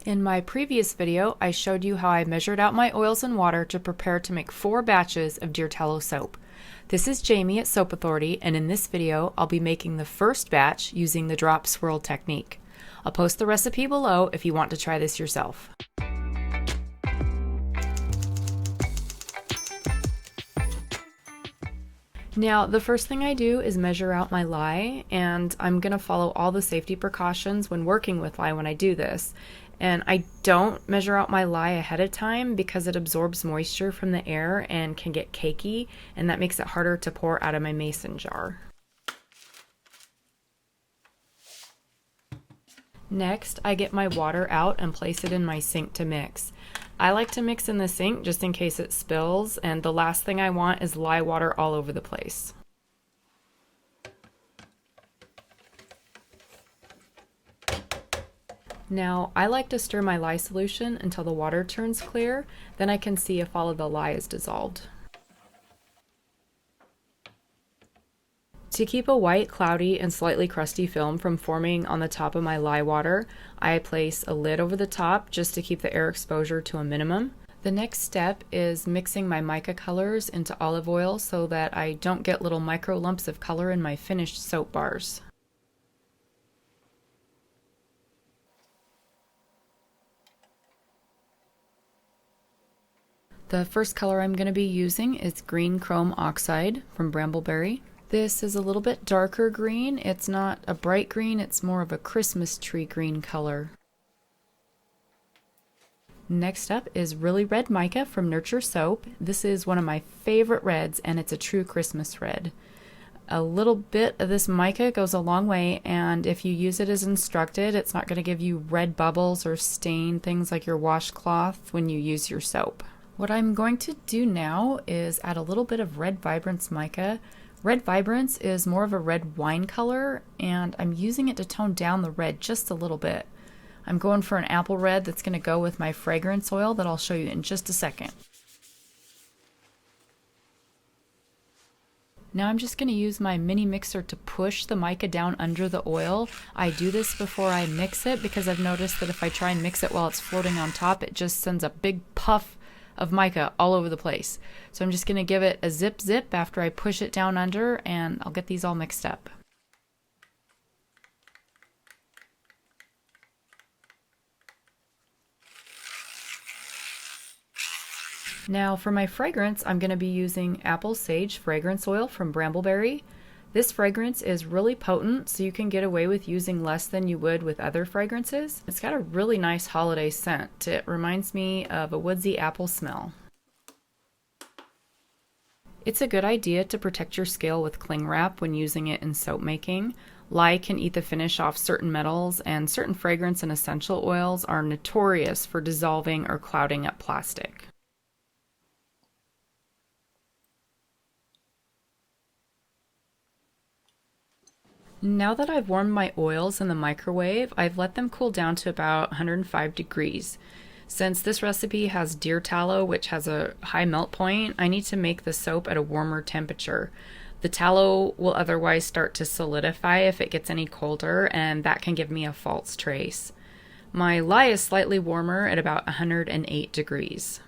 In my previous video, I showed you how I measured out my oils and water to prepare to make 4 batches of deer tallow soap. This is Jamie at Soap Authority, and in this video, I'll be making the first batch using the drop swirl technique. I'll post the recipe below if you want to try this yourself. Now, the first thing I do is measure out my lye, and I'm going to follow all the safety precautions when working with lye when I do this. And I don't measure out my lye ahead of time because it absorbs moisture from the air and can get cakey, and that makes it harder to pour out of my mason jar. Next, I get my water out and place it in my sink to mix. I like to mix in the sink just in case it spills, and the last thing I want is lye water all over the place. Now, I like to stir my lye solution until the water turns clear, then I can see if all of the lye is dissolved. To keep a white, cloudy, and slightly crusty film from forming on the top of my lye water, I place a lid over the top just to keep the air exposure to a minimum. The next step is mixing my mica colors into olive oil so that I don't get little micro lumps of color in my finished soap bars. The first color I'm going to be using is green chrome oxide from Brambleberry. This is a little bit darker green. It's not a bright green, it's more of a Christmas tree green color. Next up is really red mica from Nurture Soap. This is one of my favorite reds, and it's a true Christmas red. A little bit of this mica goes a long way, and if you use it as instructed, it's not going to give you red bubbles or stain things like your washcloth when you use your soap. What I'm going to do now is add a little bit of red vibrance mica. Red vibrance is more of a red wine color, and I'm using it to tone down the red just a little bit. I'm going for an apple red that's going to go with my fragrance oil that I'll show you in just a second. Now I'm just going to use my mini mixer to push the mica down under the oil. I do this before I mix it because I've noticed that if I try and mix it while it's floating on top, it just sends a big puff of mica all over the place. So I'm just going to give it a zip after I push it down under, and I'll get these all mixed up. Now for my fragrance, I'm going to be using apple sage fragrance oil from Brambleberry. This fragrance is really potent, so you can get away with using less than you would with other fragrances. It's got a really nice holiday scent. It reminds me of a woodsy apple smell. It's a good idea to protect your scale with cling wrap when using it in soap making. Lye can eat the finish off certain metals, and certain fragrance and essential oils are notorious for dissolving or clouding up plastic. Now that I've warmed my oils in the microwave, I've let them cool down to about 105 degrees. Since this recipe has deer tallow, which has a high melt point, I need to make the soap at a warmer temperature. The tallow will otherwise start to solidify if it gets any colder, and that can give me a false trace. My lye is slightly warmer at about 108 degrees.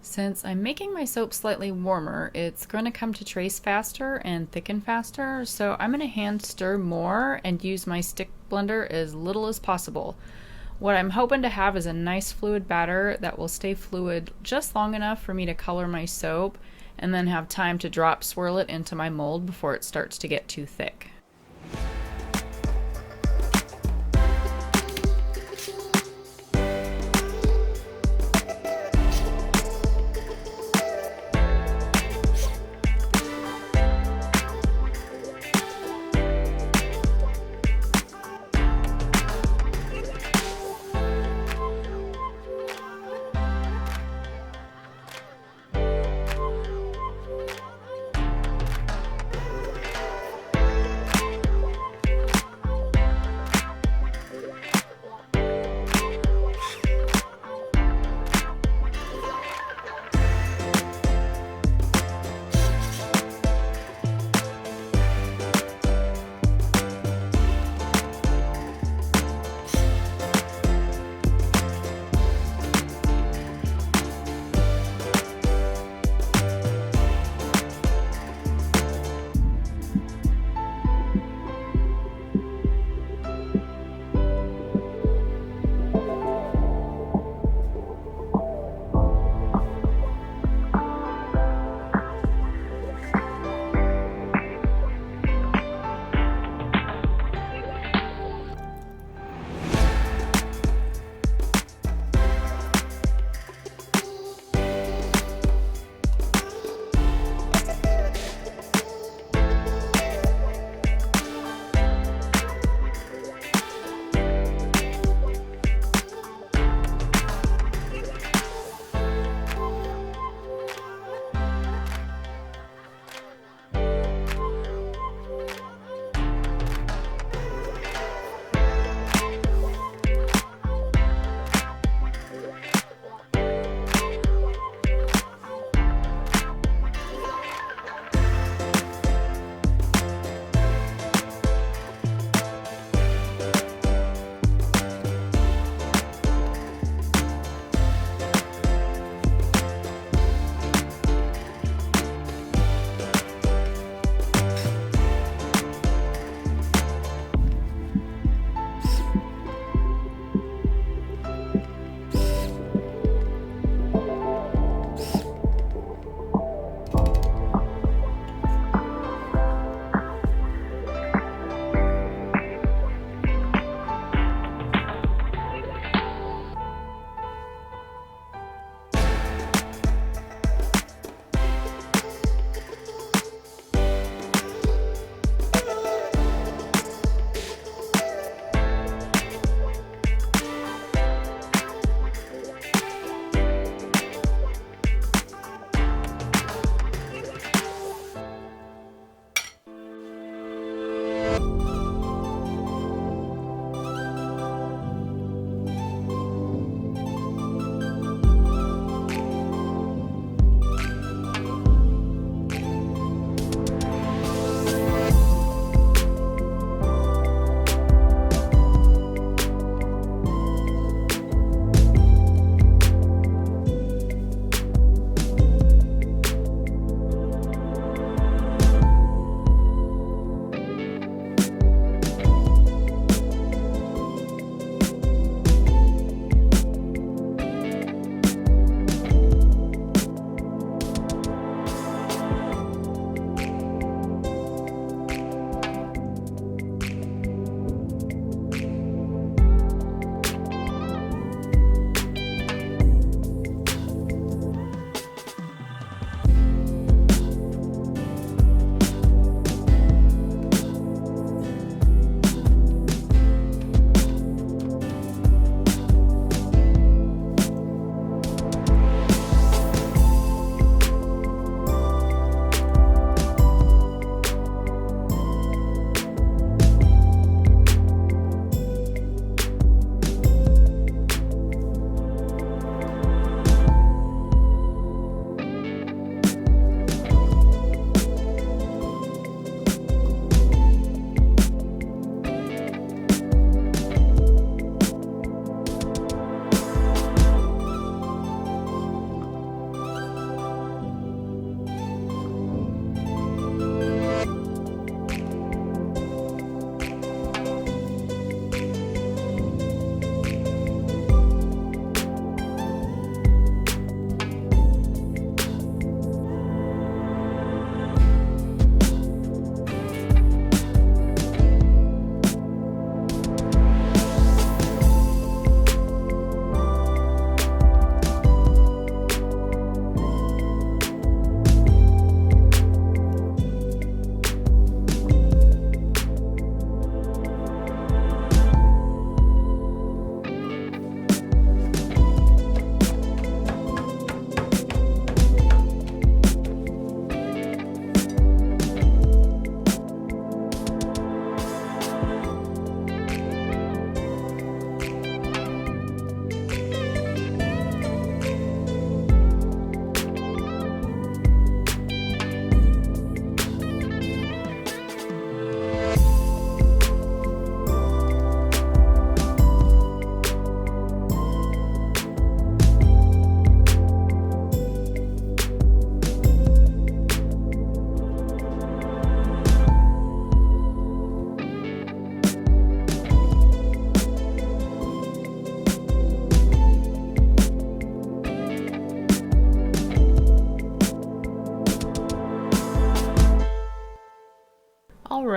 Since I'm making my soap slightly warmer, it's going to come to trace faster and thicken faster, so I'm going to hand stir more and use my stick blender as little as possible. What I'm hoping to have is a nice fluid batter that will stay fluid just long enough for me to color my soap and then have time to drop swirl it into my mold before it starts to get too thick.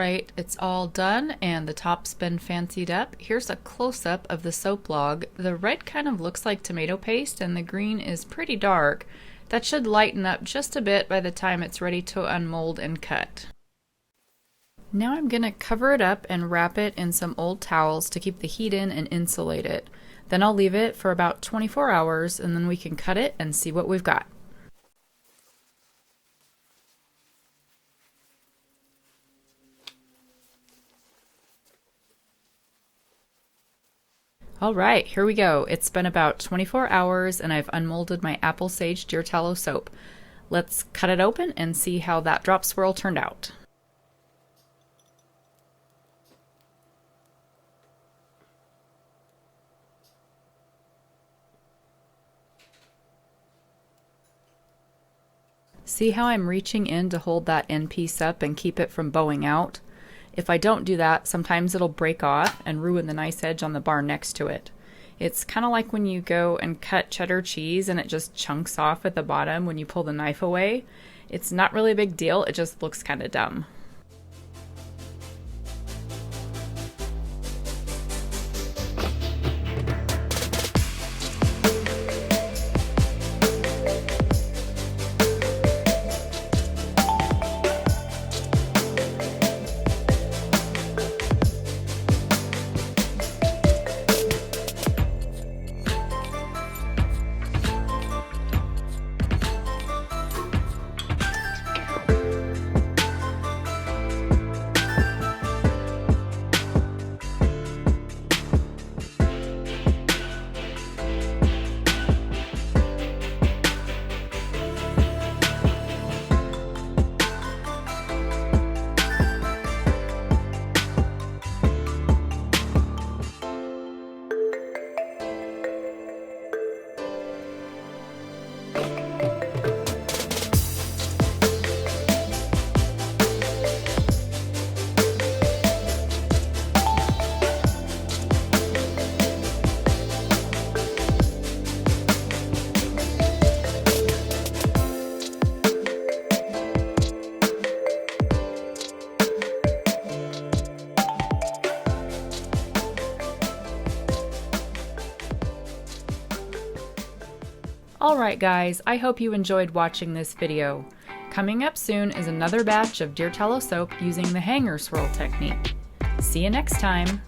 Alright, it's all done and the top's been fancied up. Here's a close-up of the soap log. The red kind of looks like tomato paste and the green is pretty dark. That should lighten up just a bit by the time it's ready to unmold and cut. Now I'm going to cover it up and wrap it in some old towels to keep the heat in and insulate it. Then I'll leave it for about 24 hours and then we can cut it and see what we've got. Alright, here we go. It's been about 24 hours and I've unmolded my apple sage deer tallow soap. Let's cut it open and see how that drop swirl turned out. See how I'm reaching in to hold that end piece up and keep it from bowing out? If I don't do that, sometimes it'll break off and ruin the nice edge on the bar next to it. It's kind of like when you go and cut cheddar cheese and it just chunks off at the bottom when you pull the knife away. It's not really a big deal, it just looks kind of dumb. Alright guys, I hope you enjoyed watching this video. Coming up soon is another batch of deer tallow soap using the hanger swirl technique. See you next time!